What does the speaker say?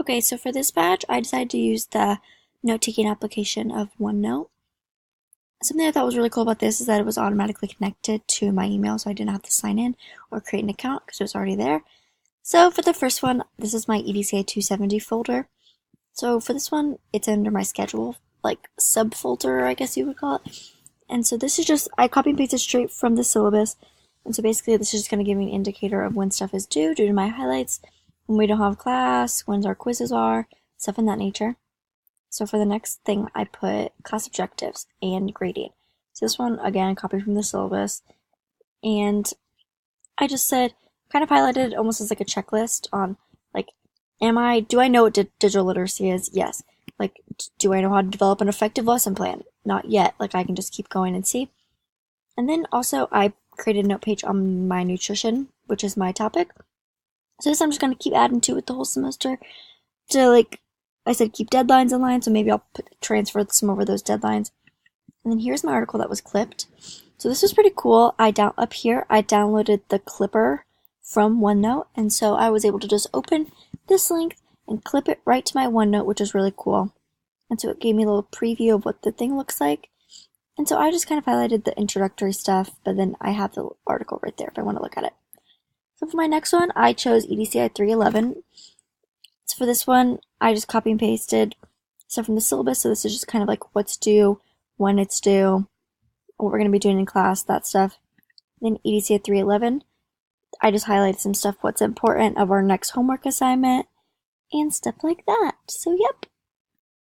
Okay, so for this batch, I decided to use the note-taking application of OneNote. Something I thought was really cool about this is that it was automatically connected to my email, so I didn't have to sign in or create an account because it was already there. So for the first one, this is my EDCA 270 folder. So for this one, it's under my schedule, like subfolder, I guess you would call it. And so this is just, I copy and pasted straight from the syllabus. And so basically this is just going to give me an indicator of when stuff is due to my highlights, when we don't have class, when our quizzes are, stuff in that nature. So for the next thing, I put class objectives and grading. So this one, again, copied from the syllabus. And I just said, kind of highlighted almost as like a checklist on, like, do I know what digital literacy is? Yes. Like, do I know how to develop an effective lesson plan? Not yet. Like, I can just keep going and see. And then also, I created a note page on my nutrition, which is my topic. So this I'm just going to keep adding to it the whole semester to, like, I said keep deadlines in line, so maybe I'll transfer some over those deadlines. And then here's my article that was clipped. So this was pretty cool. Up here, I downloaded the clipper from OneNote, and so I was able to just open this link and clip it right to my OneNote, which is really cool. And so it gave me a little preview of what the thing looks like. And so I just kind of highlighted the introductory stuff, but then I have the article right there if I want to look at it. So for my next one, I chose EDCI 311. So for this one, I just copy and pasted stuff from the syllabus. So this is just kind of like what's due, when it's due, what we're going to be doing in class, that stuff. Then EDCI 311, I just highlighted some stuff, what's important of our next homework assignment, and stuff like that. So yep,